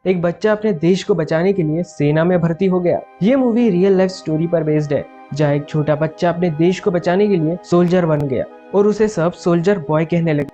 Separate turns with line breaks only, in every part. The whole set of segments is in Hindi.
एक बच्चा अपने देश को बचाने के लिए सेना में भर्ती हो गया। ये मूवी रियल लाइफ स्टोरी पर बेस्ड है, जहाँ एक छोटा बच्चा अपने देश को बचाने के लिए सोल्जर बन गया और उसे सब सोल्जर बॉय कहने लगे।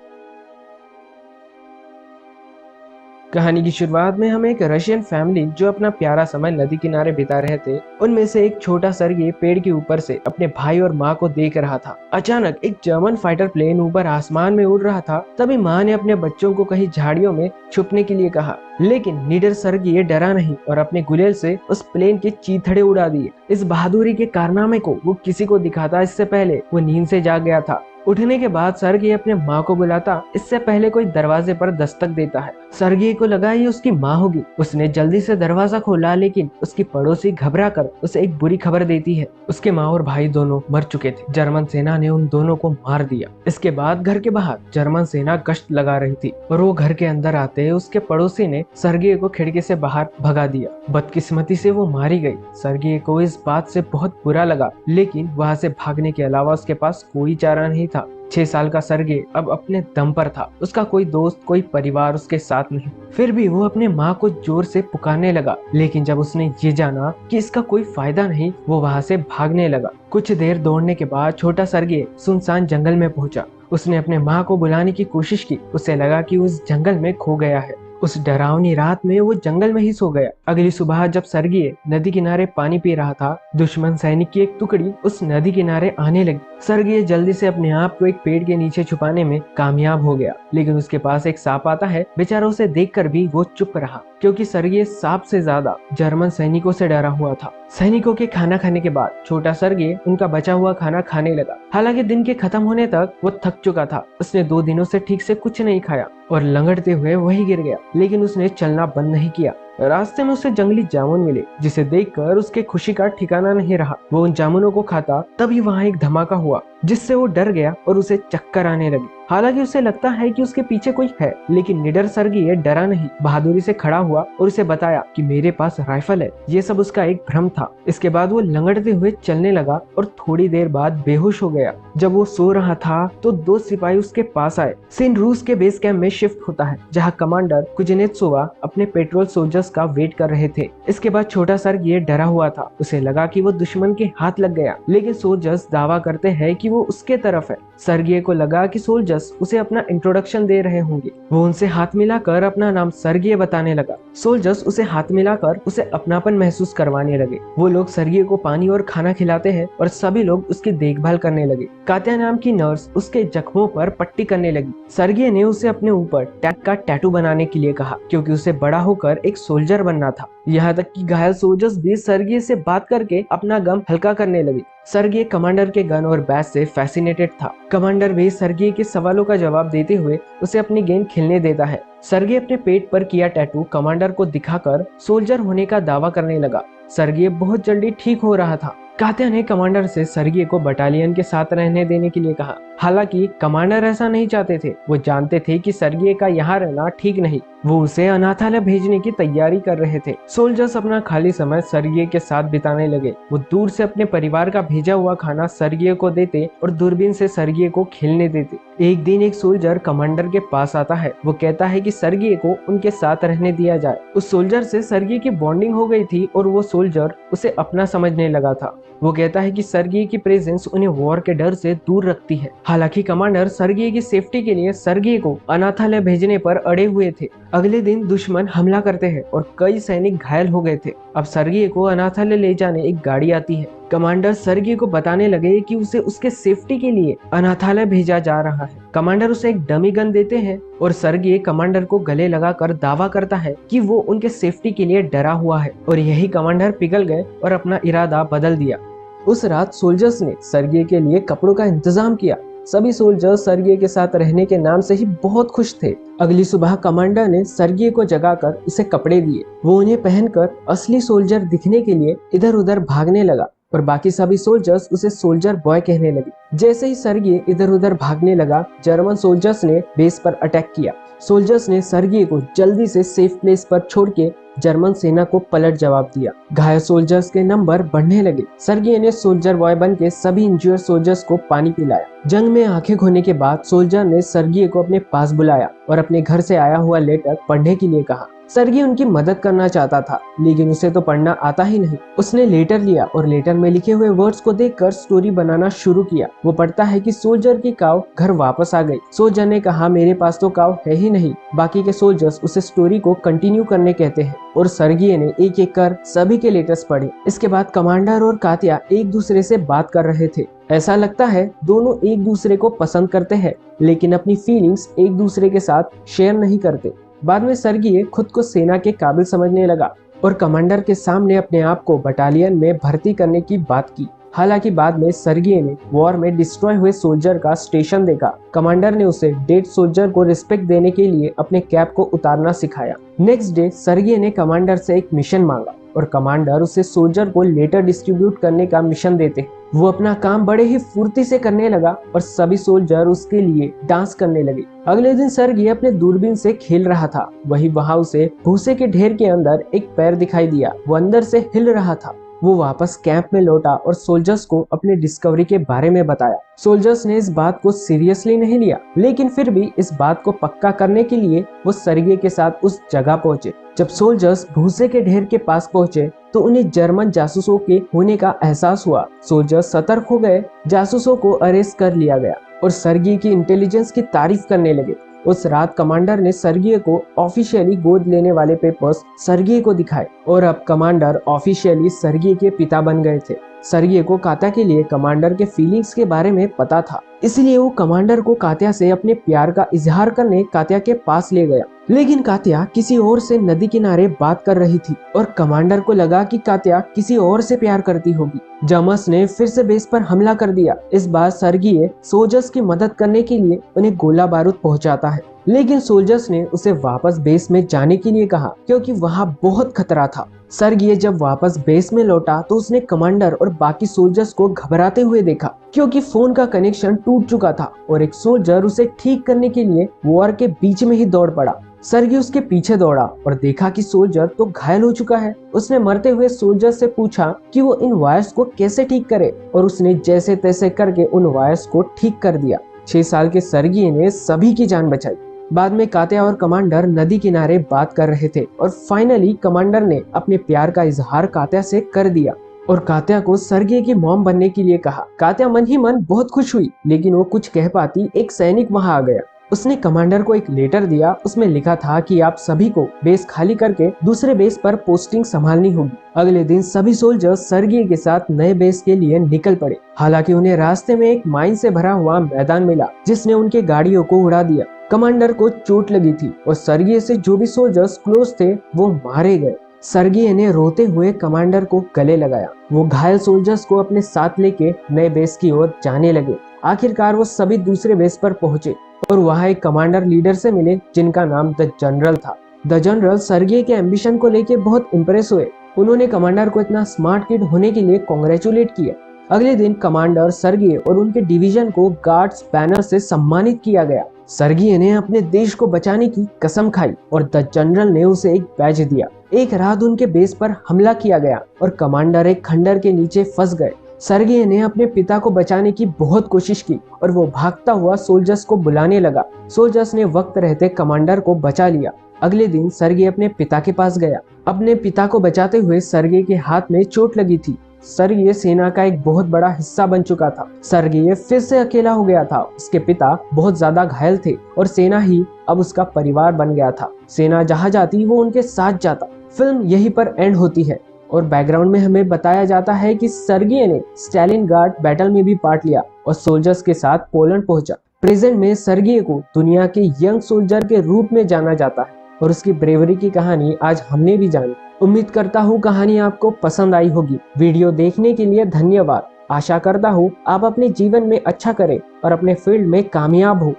कहानी की शुरुआत में हम एक रशियन फैमिली जो अपना प्यारा समय नदी किनारे बिता रहे थे, उनमें से एक छोटा सर्गी पेड़ के ऊपर से अपने भाई और माँ को देख रहा था। अचानक एक जर्मन फाइटर प्लेन ऊपर आसमान में उड़ रहा था। तभी माँ ने अपने बच्चों को कहीं झाड़ियों में छुपने के लिए कहा, लेकिन निडर सर्गी डरा नहीं और अपने गुलेल से उस प्लेन के चीथड़े उड़ा दिए। इस बहादुरी के कारनामे को वो किसी को दिखाता इससे पहले वो नींद से जाग गया था। उठने के बाद सर्गी अपने माँ को बुलाता इससे पहले कोई दरवाजे पर दस्तक देता है। सर्गी को लगा ये उसकी माँ होगी। उसने जल्दी से दरवाजा खोला, लेकिन उसकी पड़ोसी घबरा कर उसे एक बुरी खबर देती है। उसके माँ और भाई दोनों मर चुके थे। जर्मन सेना ने उन दोनों को मार दिया। इसके बाद घर के बाहर जर्मन सेना गश्त लगा रही थी और वो घर के अंदर आते उसके पड़ोसी ने सर्गी को खिड़की से बाहर भगा दिया। बदकिस्मती से वो मारी गई। सर्गी को इस बात से बहुत बुरा लगा, लेकिन वहाँ से भागने के अलावा उसके पास कोई चारा नहीं था। 6 साल का सर्गे अब अपने दम पर था। उसका कोई दोस्त, कोई परिवार उसके साथ नहीं। फिर भी वो अपने माँ को जोर से पुकारने लगा, लेकिन जब उसने ये जाना कि इसका कोई फायदा नहीं, वो वहाँ से भागने लगा। कुछ देर दौड़ने के बाद छोटा सर्गे सुनसान जंगल में पहुंचा। उसने अपने माँ को बुलाने की कोशिश की। उसे लगा कि उस जंगल में खो गया है। उस डरावनी रात में वो जंगल में ही सो गया। अगली सुबह जब सर्गी नदी किनारे पानी पी रहा था, दुश्मन सैनिक की एक टुकड़ी उस नदी किनारे आने लगी। सर्गी जल्दी से अपने आप को एक पेड़ के नीचे छुपाने में कामयाब हो गया, लेकिन उसके पास एक सांप आता है। बेचारा उसे देखकर भी वो चुप रहा, क्योंकि सर्गी सांप से ज्यादा जर्मन सैनिकों से डरा हुआ था। सैनिकों के खाना खाने के बाद छोटा सर्गी उनका बचा हुआ खाना खाने लगा। हालांकि दिन के खत्म होने तक वो थक चुका था। उसने 2 दिनों से ठीक से कुछ नहीं खाया और लंगड़ते हुए वही गिर गया, लेकिन उसने चलना बंद नहीं किया। रास्ते में उसे जंगली जामुन मिले, जिसे देखकर उसके खुशी का ठिकाना नहीं रहा। वो उन जामुनों को खाता, तभी वहाँ एक धमाका हुआ, जिससे वो डर गया और उसे चक्कर आने लगे। हालांकि उसे लगता है कि उसके पीछे कोई है, लेकिन निडर सर्गी डरा नहीं, बहादुरी से खड़ा हुआ और उसे बताया कि मेरे पास राइफल है। ये सब उसका एक भ्रम था। इसके बाद वो लंगड़ते हुए चलने लगा और थोड़ी देर बाद बेहोश हो गया। जब वो सो रहा था तो 2 सिपाही उसके पास आए। सीन रूस के बेस कैंप में शिफ्ट होता है, जहाँ कमांडर कुजनेत्सोवा अपने पेट्रोल सोल्जर्स का वेट कर रहे थे। इसके बाद छोटा सर्गी डरा हुआ था। उसे लगा कि वो दुश्मन के हाथ लग गया, लेकिन सोल्जर्स दावा करते हैं कि वो उसके तरफ है। सर्गी को लगा कि सोल्जर्स उसे अपना इंट्रोडक्शन दे रहे होंगे। वो उनसे हाथ मिलाकर अपना नाम सर्गी बताने लगा। सोल्जर्स उसे हाथ मिलाकर उसे अपनापन महसूस करवाने लगे। वो लोग सर्गी को पानी और खाना खिलाते हैं और सभी लोग उसकी देखभाल करने लगे। कात्या नाम की नर्स उसके जख्मों पर पट्टी करने लगी। सर्गी ने उसे अपने ऊपर टैग का टैटू बनाने के लिए कहा, क्योंकि उसे बड़ा होकर एक सोल्जर बनना था। यहाँ तक कि घायल सोल्जर्स भी सर्गी से बात करके अपना गम हल्का करने लगे। सर्गी कमांडर के गन और बैच से फैसिनेटेड था। कमांडर भी सर्गी के सवालों का जवाब देते हुए उसे अपनी गेम खेलने देता है। सर्गी अपने पेट पर किया टैटू कमांडर को दिखाकर सोल्जर होने का दावा करने लगा। सर्गी बहुत जल्दी ठीक हो रहा था। कात्या ने कमांडर से सर्गी को बटालियन के साथ रहने देने के लिए कहा। हालांकि कमांडर ऐसा नहीं चाहते थे। वो जानते थे कि सर्गी का यहाँ रहना ठीक नहीं। वो उसे अनाथालय भेजने की तैयारी कर रहे थे। सोल्जर्स अपना खाली समय सर्गी के साथ बिताने लगे। वो दूर से अपने परिवार का भेजा हुआ खाना सर्गी को देते और दूरबीन से सर्गी को खेलने देते। एक दिन एक सोल्जर कमांडर के पास आता है। वो कहता है कि सर्गी को उनके साथ रहने दिया जाए। उस सोल्जर से सर्गी की बॉन्डिंग हो गई थी और वो सोल्जर उसे अपना समझने लगा था। वो कहता है कि सर्गी की प्रेजेंस उन्हें वॉर के डर से दूर रखती है। हालांकि कमांडर सर्गी की सेफ्टी के लिए सर्गी को अनाथालय भेजने पर अड़े हुए थे। अगले दिन दुश्मन हमला करते हैं और कई सैनिक घायल हो गए थे। अब सर्गी को अनाथालय ले जाने एक गाड़ी आती है। कमांडर सर्गी को बताने लगे कि उसे उसके सेफ्टी के लिए अनाथालय भेजा जा रहा है। कमांडर उसे एक डमी गन देते हैं और सर्गी कमांडर को गले लगाकर दावा करता है कि वो उनके सेफ्टी के लिए डरा हुआ है, और यही कमांडर पिघल गए और अपना इरादा बदल दिया। उस रात सोल्जर्स ने सर्गी के लिए कपड़ों का इंतजाम किया। सभी सोल्जर्स सर्गी के साथ रहने के नाम से ही बहुत खुश थे। अगली सुबह कमांडर ने सर्गी को जगाकर उसे कपड़े दिए। वो उन्हें पहनकर असली सोल्जर दिखने के लिए इधर उधर भागने लगा और बाकी सभी सोल्जर्स उसे सोल्जर बॉय कहने लगे। जैसे ही सर्गी इधर उधर भागने लगा, जर्मन सोल्जर्स ने बेस पर अटैक किया। सोल्जर्स ने सर्गी को जल्दी से सेफ प्लेस पर छोड़ के जर्मन सेना को पलट जवाब दिया। घायल सोल्जर्स के नंबर बढ़ने लगे। सर्गी ने सोल्जर बॉय बन के सभी इंज्योर्ड सोल्जर्स को पानी पिलाया। जंग में आंखें खोने के बाद सोल्जर ने सर्गी को अपने पास बुलाया और अपने घर से आया हुआ लेटर पढ़ने के लिए कहा। सर्गी उनकी मदद करना चाहता था, लेकिन उसे तो पढ़ना आता ही नहीं। उसने लेटर लिया और लेटर में लिखे हुए वर्ड्स को देखकर स्टोरी बनाना शुरू किया। वो पढ़ता है कि सोल्जर की काव घर वापस आ गई। सोल्जर ने कहा, मेरे पास तो काव है ही नहीं। बाकी के सोल्जर्स उसे स्टोरी को कंटिन्यू करने कहते हैं और सर्गी ने एक एक कर सभी के लेटर्स पढ़े। इसके बाद कमांडर और कात्या एक दूसरे से बात कर रहे थे। ऐसा लगता है दोनों एक दूसरे को पसंद करते हैं, लेकिन अपनी फीलिंग्स एक दूसरे के साथ शेयर नहीं करते। बाद में सर्गी खुद को सेना के काबिल समझने लगा और कमांडर के सामने अपने आप को बटालियन में भर्ती करने की बात की। हालांकि बाद में सर्गी ने वॉर में डिस्ट्रॉय हुए सोल्जर का स्टेशन देखा। कमांडर ने उसे डेड सोल्जर को रिस्पेक्ट देने के लिए अपने कैप को उतारना सिखाया। नेक्स्ट डे सर्गी ने कमांडर से एक मिशन मांगा और कमांडर उसे सोल्जर को लेटर डिस्ट्रीब्यूट करने का मिशन देते। वो अपना काम बड़े ही फुर्ती से करने लगा और सभी सोल्जर उसके लिए डांस करने लगे। अगले दिन सर्गी अपने दूरबीन से खेल रहा था। वहाँ उसे भूसे के ढेर के अंदर एक पैर दिखाई दिया। वो अंदर से हिल रहा था। वो वापस कैंप में लौटा और सोल्जर्स को अपनी डिस्कवरी के बारे में बताया। सोल्जर्स ने इस बात को सीरियसली नहीं लिया, लेकिन फिर भी इस बात को पक्का करने के लिए वो सर्गी के साथ उस जगह पहुंचे। जब सोल्जर्स भूसे के ढेर के पास पहुंचे तो उन्हें जर्मन जासूसों के होने का एहसास हुआ। सोल्जर्स सतर्क हो गए। जासूसों को अरेस्ट कर लिया गया और सर्गी की इंटेलिजेंस की तारीफ करने लगे। उस रात कमांडर ने सर्गी को ऑफिशियली गोद लेने वाले पेपर्स सर्गी को दिखाए और अब कमांडर ऑफिशियली सर्गी के पिता बन गए थे। सर्गी को कात्या के लिए कमांडर के फीलिंग्स के बारे में पता था, इसलिए वो कमांडर को कात्या से अपने प्यार का इजहार करने कात्या के पास ले गया। लेकिन कात्या किसी और से नदी किनारे बात कर रही थी और कमांडर को लगा कि कात्या किसी और से प्यार करती होगी। जमस ने फिर से बेस पर हमला कर दिया। इस बार सर्गी सोल्जर्स की मदद करने के लिए उन्हें गोला बारूद पहुंचाता है, लेकिन सोल्जर्स ने उसे वापस बेस में जाने के लिए कहा क्योंकि वहाँ बहुत खतरा था। सर्गी जब वापस बेस में लौटा तो उसने कमांडर और बाकी सोल्जर्स को घबराते हुए देखा क्योंकि फोन का कनेक्शन टूट चुका था और एक सोल्जर उसे ठीक करने के लिए वॉर के बीच में ही दौड़ पड़ा। सर्गी उसके पीछे दौड़ा और देखा कि सोल्जर तो घायल हो चुका है। उसने मरते हुए सोल्जर से पूछा कि वो इन वायर्स को कैसे ठीक करे और उसने जैसे तैसे करके उन वायर्स को ठीक कर दिया। 6 साल के सर्गी ने सभी की जान बचाई। बाद में कात्या और कमांडर नदी किनारे बात कर रहे थे और फाइनली कमांडर ने अपने प्यार का इजहार कात्या से कर दिया और कात्या को सर्गी की मॉम बनने के लिए कहा। कात्या मन ही मन बहुत खुश हुई, लेकिन वो कुछ कह पाती एक सैनिक वहां आ गया। उसने कमांडर को एक लेटर दिया। उसमें लिखा था कि आप सभी को बेस खाली करके दूसरे बेस पर पोस्टिंग संभालनी होगी। अगले दिन सभी सोल्जर्स सर्गी के साथ नए बेस के लिए निकल पड़े। हालांकि उन्हें रास्ते में एक माइन से भरा हुआ मैदान मिला जिसने उनके गाड़ियों को उड़ा दिया। कमांडर को चोट लगी थी और सर्गी से जो भी सोल्जर्स क्लोज थे वो मारे गए। सर्गी ने रोते हुए कमांडर को गले लगाया। वो घायल सोल्जर्स को अपने साथ लेके नए बेस की ओर जाने लगे। आखिरकार वो सभी दूसरे बेस पर पहुंचे और वहां एक कमांडर लीडर से मिले जिनका नाम द जनरल था। द जनरल सर्गी के एम्बिशन को लेके बहुत इम्प्रेस हुए। उन्होंने कमांडर को इतना स्मार्ट किड होने के लिए कॉन्ग्रेचुलेट किया। अगले दिन कमांडर सर्गी और उनके डिवीजन को गार्ड्स बैनर से सम्मानित किया गया। सर्गी ने अपने देश को बचाने की कसम खाई और द जनरल ने उसे एक बैज दिया। एक रात उनके बेस पर हमला किया गया और कमांडर एक खंडर के नीचे फंस गए। सर्गी ने अपने पिता को बचाने की बहुत कोशिश की और वो भागता हुआ सोल्जर्स को बुलाने लगा। सोल्जर्स ने वक्त रहते कमांडर को बचा लिया। अगले दिन सर्गी अपने पिता के पास गया। अपने पिता को बचाते हुए सर्गी के हाथ में चोट लगी थी। सर्गी सेना का एक बहुत बड़ा हिस्सा बन चुका था। सर्गी फिर से अकेला हो गया था। उसके पिता बहुत ज्यादा घायल थे और सेना ही अब उसका परिवार बन गया था। सेना जहाँ जाती वो उनके साथ जाता। फिल्म यहीं पर एंड होती है और बैकग्राउंड में हमें बताया जाता है कि सर्गी ने स्टालिनग्राड बैटल में भी पार्ट लिया और सोल्जर्स के साथ पोलैंड पहुंचा। प्रेजेंट में सर्गी को दुनिया के यंग सोल्जर के रूप में जाना जाता है और उसकी ब्रेवरी की कहानी आज हमने भी जानी। उम्मीद करता हूँ कहानी आपको पसंद आई होगी। वीडियो देखने के लिए धन्यवाद। आशा करता हूँ आप अपने जीवन में अच्छा करें और अपने फील्ड में कामयाब हो।